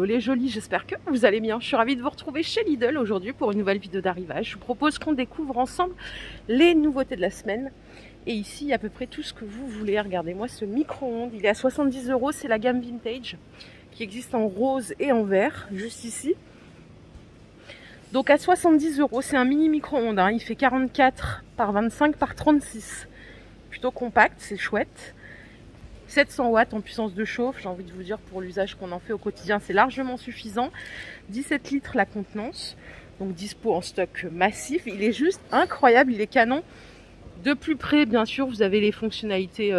Les jolis, j'espère que vous allez bien. Je suis ravie de vous retrouver chez Lidl aujourd'hui pour une nouvelle vidéo d'arrivage. Je vous propose qu'on découvre ensemble les nouveautés de la semaine. Et ici, il y a à peu près tout ce que vous voulez. Regardez-moi ce micro-ondes. Il est à 70 €. C'est la gamme Vintage qui existe en rose et en vert, juste ici. Donc à 70 €, c'est un mini micro-ondes. Hein. Il fait 44 par 25 par 36. Plutôt compact, c'est chouette. 700 watts en puissance de chauffe, j'ai envie de vous dire, pour l'usage qu'on en fait au quotidien, c'est largement suffisant. 17 litres la contenance, donc dispo en stock massif. Il est juste incroyable, il est canon. De plus près, bien sûr, vous avez les fonctionnalités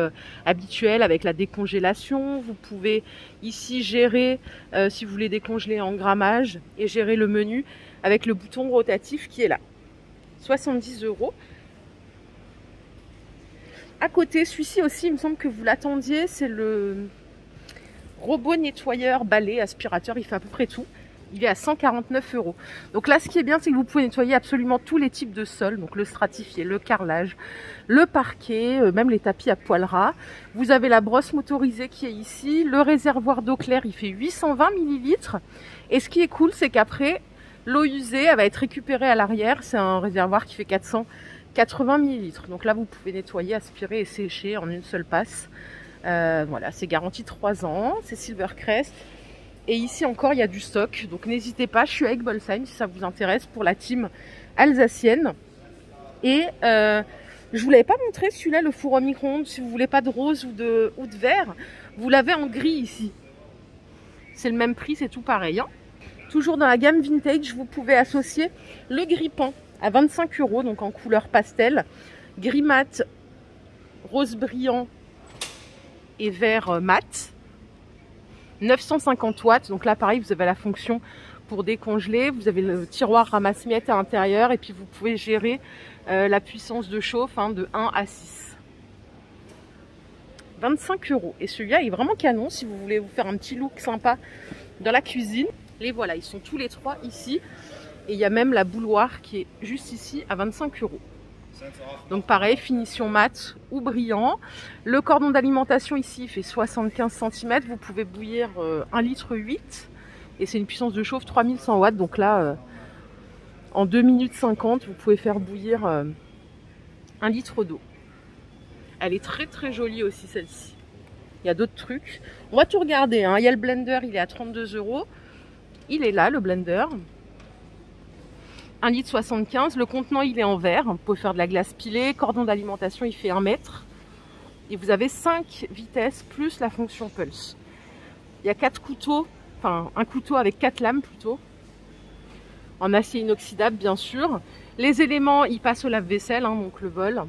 habituelles avec la décongélation. Vous pouvez ici gérer, si vous voulez décongeler en grammage, et gérer le menu avec le bouton rotatif qui est là. 70 €. À côté, celui-ci aussi, il me semble que vous l'attendiez, c'est le robot nettoyeur, balai, aspirateur, il fait à peu près tout. Il est à 149 €. Donc là, ce qui est bien, c'est que vous pouvez nettoyer absolument tous les types de sols, donc le stratifié, le carrelage, le parquet, même les tapis à poil ras. Vous avez la brosse motorisée qui est ici, le réservoir d'eau claire, il fait 820 ml. Et ce qui est cool, c'est qu'après, l'eau usée, elle va être récupérée à l'arrière. C'est un réservoir qui fait 480 ml. Donc là, vous pouvez nettoyer, aspirer et sécher en une seule passe. Voilà, c'est garanti 3 ans. C'est Silvercrest. Et ici encore, il y a du stock. Donc n'hésitez pas, je suis avec Bolsheim si ça vous intéresse pour la team alsacienne. Et je vous l'avais pas montré celui-là, le four au micro-ondes. Si vous voulez pas de rose ou de vert, vous l'avez en gris ici. C'est le même prix, c'est tout pareil. Hein. Toujours dans la gamme Vintage, vous pouvez associer le gris peint à 25 €, donc en couleur pastel. Gris mat, rose brillant et vert mat. 950 watts, donc là pareil, vous avez la fonction pour décongeler. Vous avez le tiroir ramasse-miettes à l'intérieur et puis vous pouvez gérer la puissance de chauffe de 1 à 6. 25 €. Et celui-là est vraiment canon si vous voulez vous faire un petit look sympa dans la cuisine. Les voilà, ils sont tous les trois ici. Et il y a même la bouilloire qui est juste ici à 25 €. Donc pareil, finition mat ou brillant. Le cordon d'alimentation ici fait 75 cm. Vous pouvez bouillir 1,8 litre. Et c'est une puissance de chauffe 3100 watts. Donc là, en 2 minutes 50, vous pouvez faire bouillir 1 litre d'eau. Elle est très très jolie aussi celle-ci. Il y a d'autres trucs. On va tout regarder. Hein. Il y a le blender, il est à 32 €. Il est là, le blender. 1,75 litre. Le contenant, il est en verre. Vous pouvez faire de la glace pilée. Cordon d'alimentation, il fait 1 mètre. Et vous avez 5 vitesses plus la fonction pulse. Il y a 4 couteaux. Enfin, un couteau avec 4 lames plutôt. En acier inoxydable, bien sûr. Les éléments, ils passent au lave-vaisselle, donc le bol.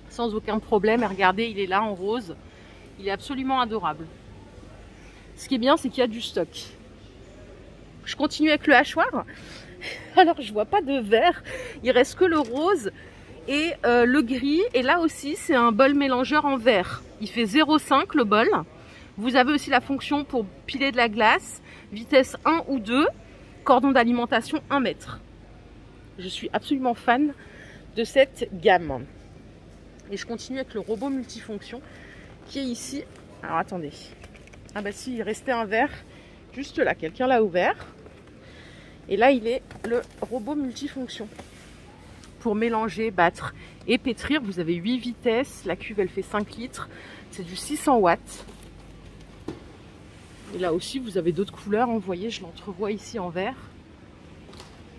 Sans aucun problème. Et regardez, il est là en rose. Il est absolument adorable. Ce qui est bien, c'est qu'il y a du stock. Je continue avec le hachoir. Alors, je vois pas de vert. Il reste que le rose et le gris. Et là aussi, c'est un bol mélangeur en verre. Il fait 0,5 le bol. Vous avez aussi la fonction pour piler de la glace. Vitesse 1 ou 2. Cordon d'alimentation 1 mètre. Je suis absolument fan de cette gamme. Et je continue avec le robot multifonction qui est ici. Alors, attendez. Ah bah si, il restait un verre juste là. Quelqu'un l'a ouvert. Et là, il est le robot multifonction. Pour mélanger, battre et pétrir, vous avez 8 vitesses. La cuve, elle fait 5 litres. C'est du 600 watts. Et là aussi, vous avez d'autres couleurs. Vous voyez, je l'entrevois ici en vert.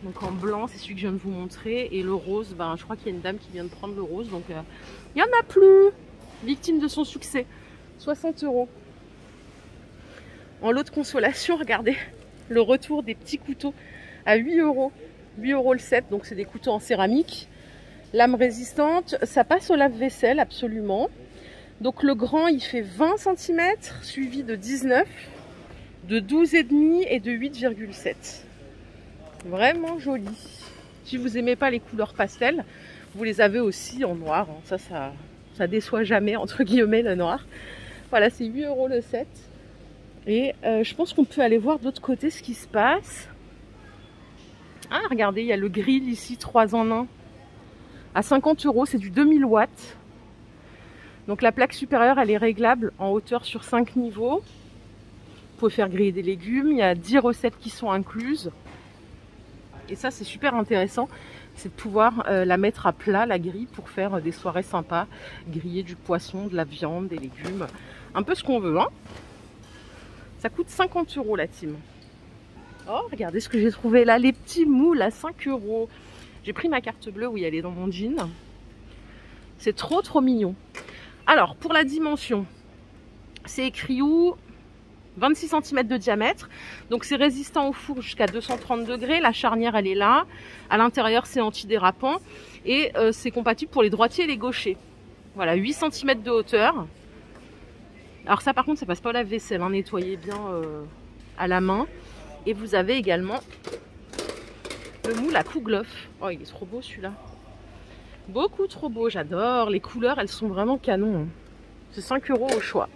Donc en blanc, c'est celui que je viens de vous montrer. Et le rose, je crois qu'il y a une dame qui vient de prendre le rose. Donc, il n'y en a plus. Victime de son succès. 60 €. En lot de consolation, regardez. Le retour des petits couteaux à 8 €. 8 € le set, donc c'est des couteaux en céramique. Lame résistante, ça passe au lave-vaisselle absolument. Donc le grand, il fait 20 cm, suivi de 19, de 12,5 et de 8,7. Vraiment joli. Si vous n'aimez pas les couleurs pastel, vous les avez aussi en noir. Ça déçoit jamais, entre guillemets, le noir. Voilà, c'est 8 € le set. Et je pense qu'on peut aller voir de l'autre côté ce qui se passe. Ah, regardez, il y a le grill ici, 3 en 1. À 50 €, c'est du 2000 watts. Donc la plaque supérieure, elle est réglable en hauteur sur 5 niveaux. pouvez faire griller des légumes. Il y a 10 recettes qui sont incluses. Et ça, c'est super intéressant. C'est de pouvoir la mettre à plat, la grille, pour faire des soirées sympas. Griller du poisson, de la viande, des légumes. Un peu ce qu'on veut, hein. Ça coûte 50 € la team. Oh, regardez ce que j'ai trouvé là. Les petits moules à 5 €. J'ai pris ma carte bleue, oui, elle est dans mon jean. C'est trop, trop mignon. Alors, pour la dimension, c'est écrit où? 26 cm de diamètre. Donc, c'est résistant au four jusqu'à 230 degrés. La charnière, elle est là. À l'intérieur, c'est antidérapant. Et c'est compatible pour les droitiers et les gauchers. Voilà, 8 cm de hauteur. Alors ça, par contre, ça passe pas au lave-vaisselle. Hein. Nettoyez bien à la main. Et vous avez également le moule à Kouglof. Oh, il est trop beau celui-là. Beaucoup trop beau, j'adore. Les couleurs, elles sont vraiment canon. C'est 5 € au choix.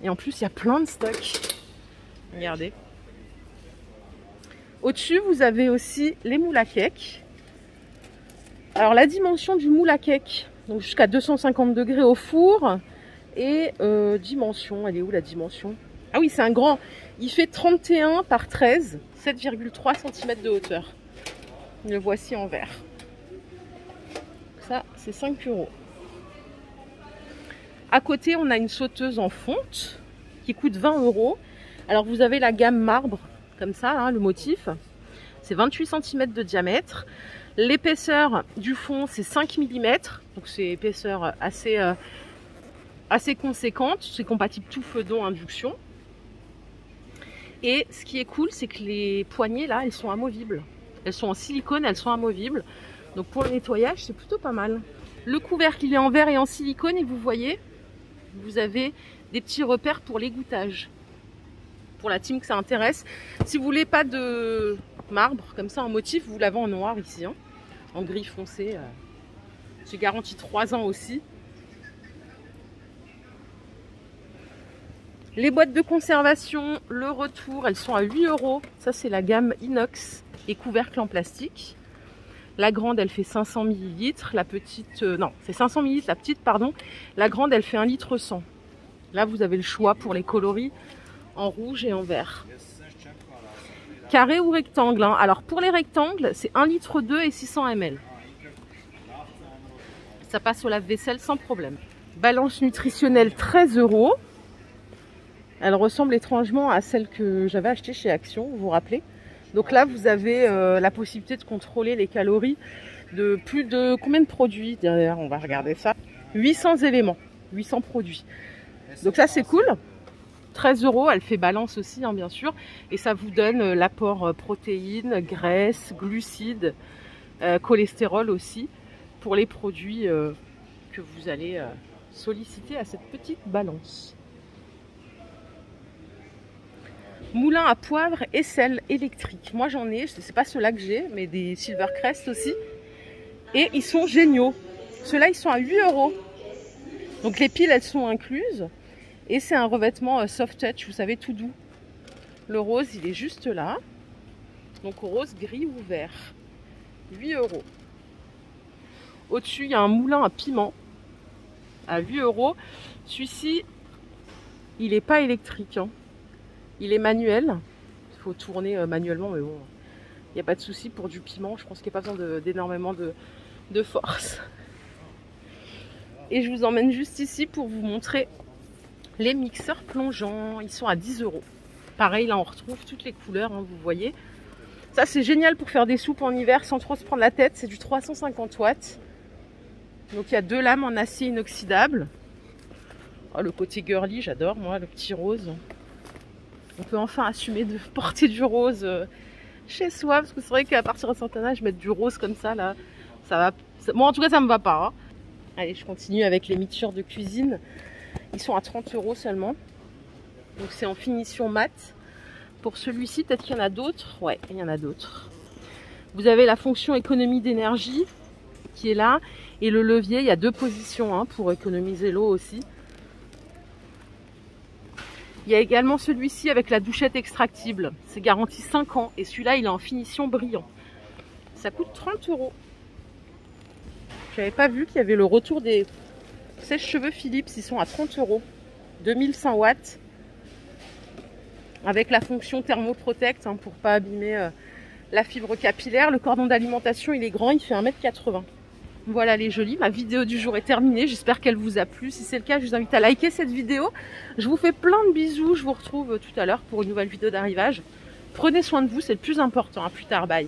Et en plus, il y a plein de stocks. Regardez. Au-dessus, vous avez aussi les moules à cake. Alors, la dimension du moule à cake, donc jusqu'à 250 degrés au four. Et dimension, elle est où la dimension? Ah oui, c'est un grand. Il fait 31 par 13, 7,3 cm de hauteur. Le voici en vert. Ça, c'est 5 €. À côté, on a une sauteuse en fonte qui coûte 20 €. Alors, vous avez la gamme marbre, comme ça, hein, le motif. C'est 28 cm de diamètre. L'épaisseur du fond, c'est 5 mm. Donc, c'est épaisseur assez conséquente. C'est compatible tout feu d'eau induction. Et ce qui est cool, c'est que les poignées, là, elles sont amovibles. Elles sont en silicone, elles sont amovibles. Donc pour le nettoyage, c'est plutôt pas mal. Le couvercle, il est en verre et en silicone. Et vous voyez, vous avez des petits repères pour l'égouttage. Pour la team que ça intéresse. Si vous voulez pas de marbre, comme ça, en motif, vous l'avez en noir ici. Hein, en gris foncé. J'ai garanti 3 ans aussi. Les boîtes de conservation, le retour, elles sont à 8 €. Ça, c'est la gamme inox et couvercle en plastique. La grande, elle fait 500 ml. La petite, non, c'est 500 ml. La petite, pardon. La grande, elle fait 1,1 litre. Là, vous avez le choix pour les coloris en rouge et en vert. Carré ou rectangle, hein. Alors, pour les rectangles, c'est 1,2 litre et 600 ml. Ça passe au lave-vaisselle sans problème. Balance nutritionnelle, 13 €. Elle ressemble étrangement à celle que j'avais achetée chez Action, vous vous rappelez? Donc là, vous avez la possibilité de contrôler les calories de plus de combien de produits derrière? On va regarder ça. 800 éléments, 800 produits. Donc ça, c'est cool. 13 €, elle fait balance aussi, hein, bien sûr. Et ça vous donne l'apport protéines, graisses, glucides, cholestérol aussi, pour les produits que vous allez solliciter à cette petite balance. Moulin à poivre et sel électrique. Moi j'en ai, je ne sais pas ceux-là que j'ai, mais des Silvercrest aussi. Et ils sont géniaux. Ceux-là, ils sont à 8 €. Donc les piles, elles sont incluses. Et c'est un revêtement soft touch, vous savez, tout doux. Le rose, il est juste là. Donc rose, gris ou vert. 8 €. Au-dessus, il y a un moulin à piment à 8 €. Celui-ci, il n'est pas électrique, hein. Il est manuel. Il faut tourner manuellement, mais bon, il n'y a pas de souci pour du piment. Je pense qu'il n'y a pas besoin d'énormément de force. Et je vous emmène juste ici pour vous montrer les mixeurs plongeants. Ils sont à 10 €. Pareil, là on retrouve toutes les couleurs, hein, vous voyez. Ça, c'est génial pour faire des soupes en hiver sans trop se prendre la tête. C'est du 350 watts. Donc il y a 2 lames en acier inoxydable. Oh, le côté girly, j'adore moi, le petit rose. On peut enfin assumer de porter du rose chez soi. Parce que c'est vrai qu'à partir d'un certain âge, mettre du rose comme ça, là, ça va. Moi, en tout cas, ça me va pas. Hein. Allez, je continue avec les mixtures de cuisine. Ils sont à 30 € seulement. Donc c'est en finition mat. Pour celui-ci, peut-être qu'il y en a d'autres. Ouais, il y en a d'autres. Vous avez la fonction économie d'énergie qui est là. Et le levier, il y a 2 positions hein, pour économiser l'eau aussi. Il y a également celui-ci avec la douchette extractible. C'est garanti 5 ans. Et celui-là, il est en finition brillant. Ça coûte 30 €. J'avais pas vu qu'il y avait le retour des sèche-cheveux Philips. Ils sont à 30 €. 2100 watts. avec la fonction thermoprotect hein, pour pas abîmer la fibre capillaire. Le cordon d'alimentation il est grand, il fait 1,80 m. Voilà les jolis, ma vidéo du jour est terminée, j'espère qu'elle vous a plu. Si c'est le cas, je vous invite à liker cette vidéo. Je vous fais plein de bisous, je vous retrouve tout à l'heure pour une nouvelle vidéo d'arrivage. Prenez soin de vous, c'est le plus important. À plus tard, bye.